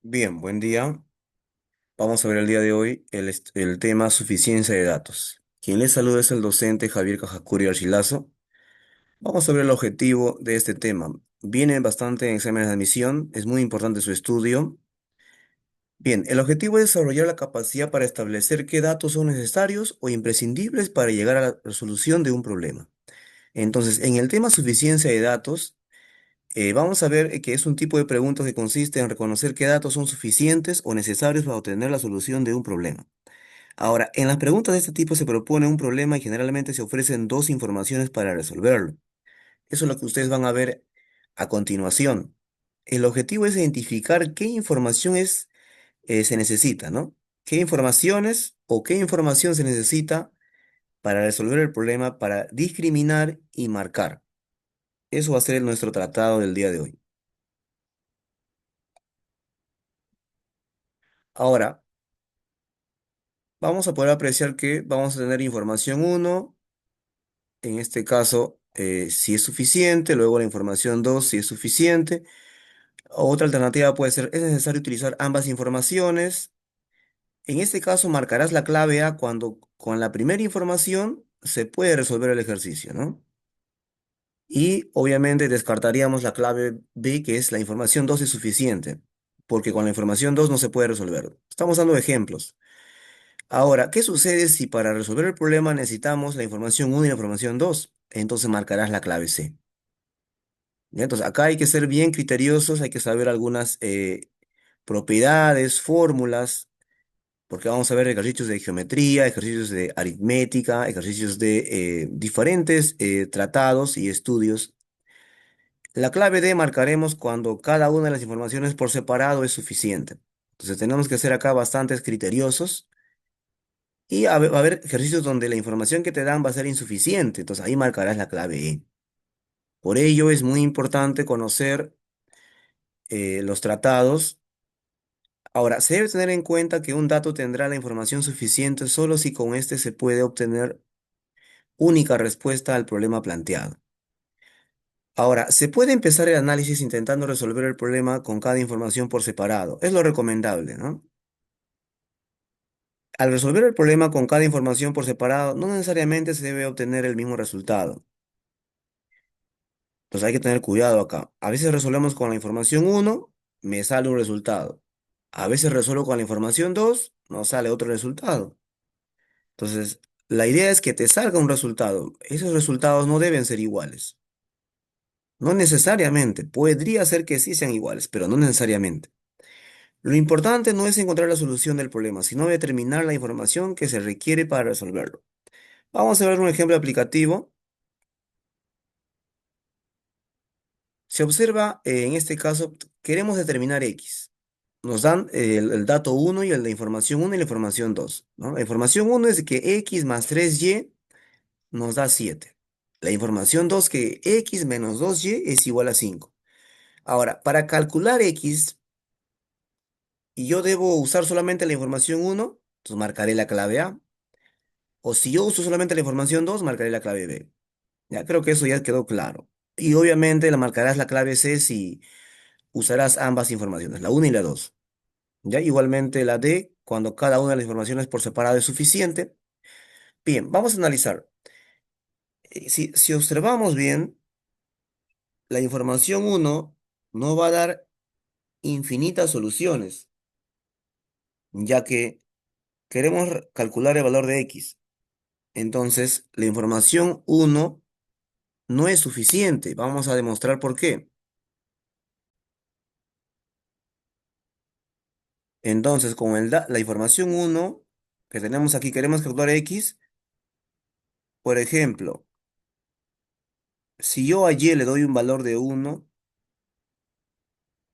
Bien, buen día. Vamos a ver el día de hoy el tema suficiencia de datos. Quien les saluda es el docente Javier Cajacuri Archilazo. Vamos a ver el objetivo de este tema. Viene bastante en exámenes de admisión, es muy importante su estudio. Bien, el objetivo es desarrollar la capacidad para establecer qué datos son necesarios o imprescindibles para llegar a la resolución de un problema. Entonces, en el tema suficiencia de datos, vamos a ver que es un tipo de preguntas que consiste en reconocer qué datos son suficientes o necesarios para obtener la solución de un problema. Ahora, en las preguntas de este tipo se propone un problema y generalmente se ofrecen dos informaciones para resolverlo. Eso es lo que ustedes van a ver a continuación. El objetivo es identificar qué información se necesita, ¿no? ¿Qué informaciones o qué información se necesita para resolver el problema, para discriminar y marcar? Eso va a ser nuestro tratado del día de hoy. Ahora, vamos a poder apreciar que vamos a tener información uno, en este caso, si es suficiente, luego la información 2 si es suficiente. Otra alternativa puede ser, es necesario utilizar ambas informaciones. En este caso, marcarás la clave A cuando con la primera información se puede resolver el ejercicio, ¿no? Y obviamente descartaríamos la clave B, que es la información 2 es suficiente, porque con la información 2 no se puede resolver. Estamos dando ejemplos. Ahora, ¿qué sucede si para resolver el problema necesitamos la información uno y la información 2? Entonces marcarás la clave C. ¿Ya? Entonces, acá hay que ser bien criteriosos, hay que saber algunas propiedades, fórmulas, porque vamos a ver ejercicios de geometría, ejercicios de aritmética, ejercicios de diferentes tratados y estudios. La clave D marcaremos cuando cada una de las informaciones por separado es suficiente. Entonces, tenemos que ser acá bastantes criteriosos. Y va a haber ejercicios donde la información que te dan va a ser insuficiente, entonces ahí marcarás la clave E. Por ello es muy importante conocer los tratados. Ahora, se debe tener en cuenta que un dato tendrá la información suficiente solo si con este se puede obtener única respuesta al problema planteado. Ahora, se puede empezar el análisis intentando resolver el problema con cada información por separado. Es lo recomendable, ¿no? Al resolver el problema con cada información por separado, no necesariamente se debe obtener el mismo resultado. Entonces hay que tener cuidado acá. A veces resolvemos con la información uno, me sale un resultado. A veces resuelvo con la información 2, nos sale otro resultado. Entonces, la idea es que te salga un resultado. Esos resultados no deben ser iguales. No necesariamente. Podría ser que sí sean iguales, pero no necesariamente. Lo importante no es encontrar la solución del problema, sino determinar la información que se requiere para resolverlo. Vamos a ver un ejemplo aplicativo. Se observa, en este caso, queremos determinar X. Nos dan el dato uno y el de información uno y la información 2, ¿no? La información uno es que X más 3Y nos da 7. La información 2 que X menos 2Y es igual a 5. Ahora, para calcular X, y yo debo usar solamente la información uno, entonces marcaré la clave A. O si yo uso solamente la información 2, marcaré la clave B. Ya creo que eso ya quedó claro. Y obviamente la marcarás la clave C si usarás ambas informaciones, la 1 y la 2. Ya igualmente la D, cuando cada una de las informaciones por separado es suficiente. Bien, vamos a analizar. Si observamos bien, la información uno no va a dar infinitas soluciones, ya que queremos calcular el valor de X. Entonces, la información uno no es suficiente. Vamos a demostrar por qué. Entonces, con la información uno que tenemos aquí, queremos calcular X. Por ejemplo, si yo a Y le doy un valor de uno,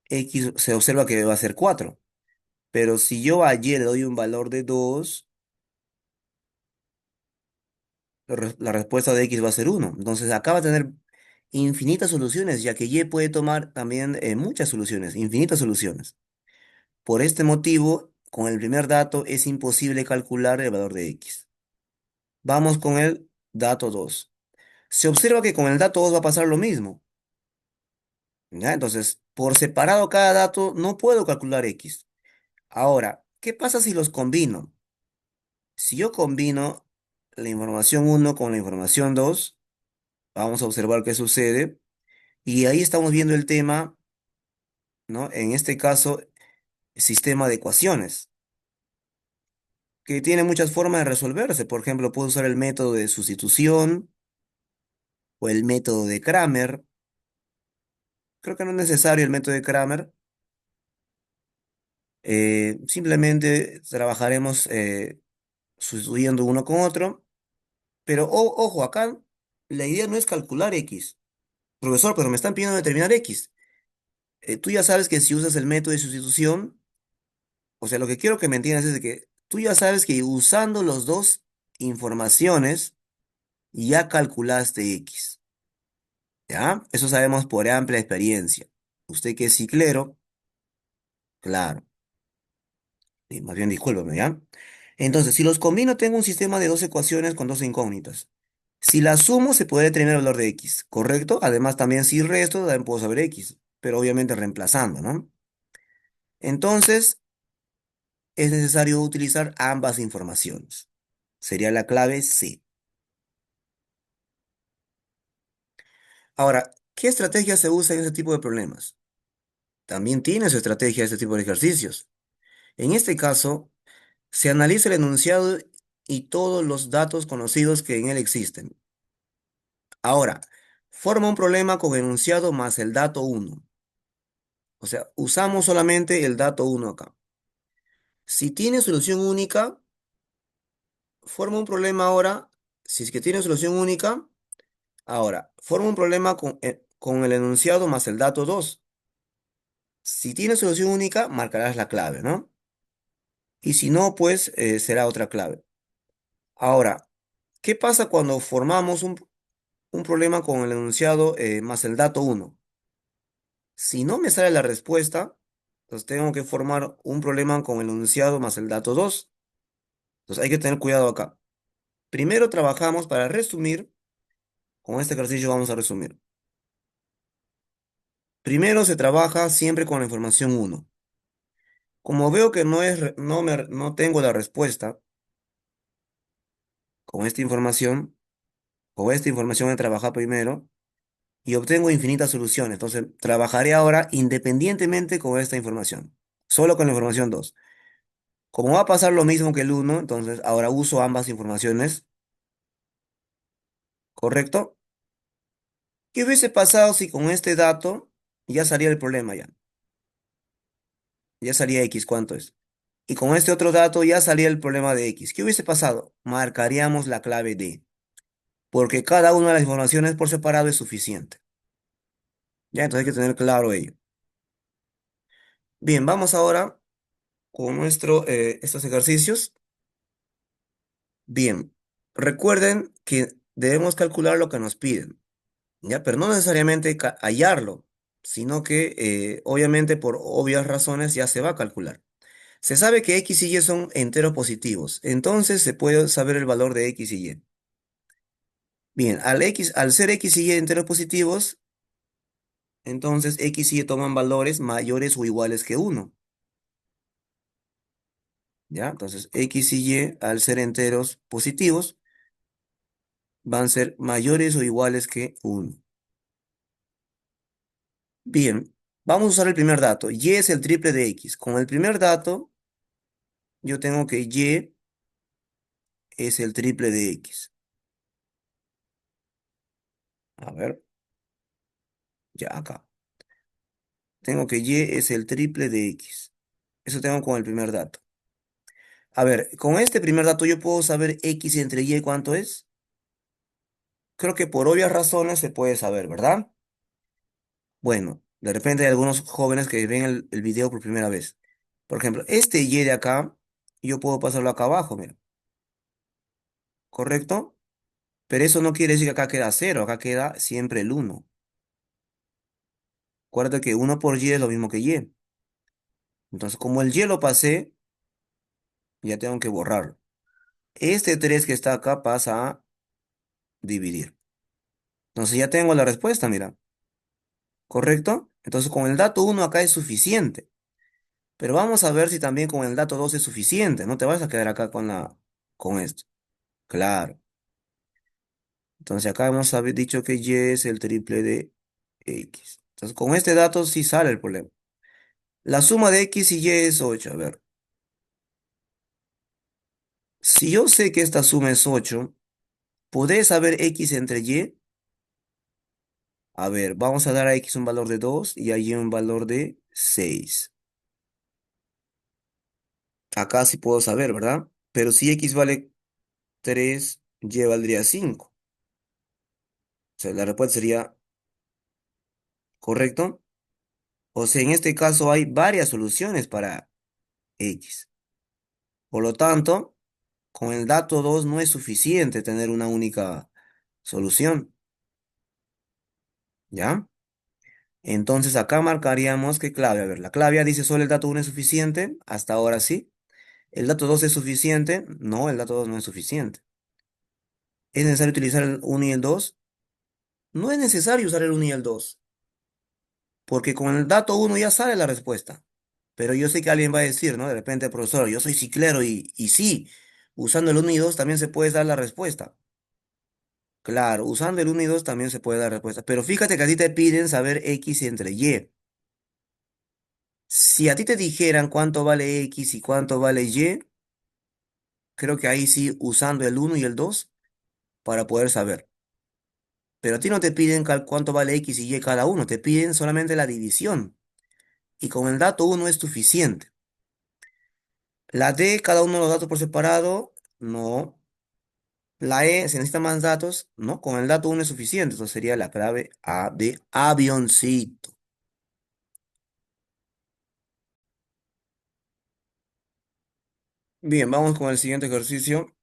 X se observa que va a ser 4. Pero si yo a Y le doy un valor de 2, la respuesta de X va a ser uno. Entonces acá va a tener infinitas soluciones, ya que Y puede tomar también muchas soluciones, infinitas soluciones. Por este motivo, con el primer dato es imposible calcular el valor de X. Vamos con el dato 2. Se observa que con el dato 2 va a pasar lo mismo. ¿Ya? Entonces, por separado cada dato no puedo calcular X. Ahora, ¿qué pasa si los combino? Si yo combino la información uno con la información 2, vamos a observar qué sucede. Y ahí estamos viendo el tema, ¿no? En este caso, sistema de ecuaciones, que tiene muchas formas de resolverse. Por ejemplo, puedo usar el método de sustitución o el método de Kramer. Creo que no es necesario el método de Kramer. Simplemente trabajaremos sustituyendo uno con otro. Pero ojo, acá la idea no es calcular X. Profesor, pero me están pidiendo determinar X. Tú ya sabes que si usas el método de sustitución, o sea, lo que quiero que me entiendas es de que tú ya sabes que usando los dos informaciones, ya calculaste X. ¿Ya? Eso sabemos por amplia experiencia. Usted que es ciclero, claro. Más bien discúlpame, ¿ya? Entonces, si los combino, tengo un sistema de dos ecuaciones con dos incógnitas. Si las sumo, se podría determinar el valor de X, ¿correcto? Además, también si resto, también puedo saber X, pero obviamente reemplazando, ¿no? Entonces, es necesario utilizar ambas informaciones. Sería la clave C. Ahora, ¿qué estrategia se usa en ese tipo de problemas? También tiene su estrategia este tipo de ejercicios. En este caso, se analiza el enunciado y todos los datos conocidos que en él existen. Ahora, forma un problema con enunciado más el dato uno. O sea, usamos solamente el dato uno acá. Si tiene solución única, forma un problema ahora. Si es que tiene solución única, ahora, forma un problema con el enunciado más el dato 2. Si tiene solución única, marcarás la clave, ¿no? Y si no, pues será otra clave. Ahora, ¿qué pasa cuando formamos un problema con el enunciado más el dato uno? Si no me sale la respuesta, pues tengo que formar un problema con el enunciado más el dato 2. Entonces hay que tener cuidado acá. Primero trabajamos para resumir. Con este ejercicio vamos a resumir. Primero se trabaja siempre con la información uno. Como veo que no tengo la respuesta con esta información, con esta información he trabajado primero y obtengo infinitas soluciones. Entonces trabajaré ahora independientemente con esta información. Solo con la información 2. Como va a pasar lo mismo que el uno, entonces ahora uso ambas informaciones, ¿correcto? ¿Qué hubiese pasado si con este dato ya salía el problema ya? Ya salía X, ¿cuánto es? Y con este otro dato ya salía el problema de X. ¿Qué hubiese pasado? Marcaríamos la clave D, porque cada una de las informaciones por separado es suficiente. Ya, entonces hay que tener claro ello. Bien, vamos ahora con estos ejercicios. Bien, recuerden que debemos calcular lo que nos piden, ¿ya? Pero no necesariamente hallarlo, sino que obviamente por obvias razones ya se va a calcular. Se sabe que X y Y son enteros positivos, entonces se puede saber el valor de X y Y. Bien, al ser X y Y enteros positivos, entonces X y Y toman valores mayores o iguales que uno. ¿Ya? Entonces X y Y, al ser enteros positivos, van a ser mayores o iguales que uno. Bien, vamos a usar el primer dato. Y es el triple de X. Con el primer dato, yo tengo que Y es el triple de X. A ver, ya acá. Tengo que Y es el triple de X. Eso tengo con el primer dato. A ver, con este primer dato yo puedo saber X entre Y cuánto es. Creo que por obvias razones se puede saber, ¿verdad? Bueno, de repente hay algunos jóvenes que ven el video por primera vez. Por ejemplo, este Y de acá, yo puedo pasarlo acá abajo, mira, ¿correcto? Pero eso no quiere decir que acá queda cero, acá queda siempre el uno. Acuérdate que uno por Y es lo mismo que Y. Entonces, como el Y lo pasé, ya tengo que borrarlo. Este 3 que está acá pasa a dividir. Entonces ya tengo la respuesta, mira, ¿correcto? Entonces con el dato uno acá es suficiente. Pero vamos a ver si también con el dato 2 es suficiente. No te vas a quedar acá con esto. Claro. Entonces acá hemos dicho que Y es el triple de X. Entonces con este dato sí sale el problema. La suma de X y Y es 8. A ver, si yo sé que esta suma es 8, ¿podré saber X entre Y? A ver, vamos a dar a X un valor de 2 y a Y un valor de 6. Acá sí puedo saber, ¿verdad? Pero si X vale 3, Y valdría 5. O sea, la respuesta sería correcto. O sea, en este caso hay varias soluciones para X. Por lo tanto, con el dato 2 no es suficiente tener una única solución, ¿ya? Entonces acá marcaríamos qué clave. A ver, la clave dice solo el dato uno es suficiente. Hasta ahora sí. ¿El dato 2 es suficiente? No, el dato 2 no es suficiente. ¿Es necesario utilizar el uno y el 2? No es necesario usar el uno y el 2, porque con el dato uno ya sale la respuesta. Pero yo sé que alguien va a decir, ¿no? De repente, profesor, yo soy ciclero y sí, usando el uno y 2 también se puede dar la respuesta. Claro, usando el uno y 2 también se puede dar respuesta. Pero fíjate que a ti te piden saber X entre Y. Si a ti te dijeran cuánto vale X y cuánto vale Y, creo que ahí sí, usando el uno y el 2 para poder saber. Pero a ti no te piden cuánto vale X y Y cada uno, te piden solamente la división. Y con el dato uno es suficiente. La D, cada uno de los datos por separado, no. La E, se necesitan más datos, no. Con el dato uno es suficiente. Entonces sería la clave A de avioncito. Bien, vamos con el siguiente ejercicio.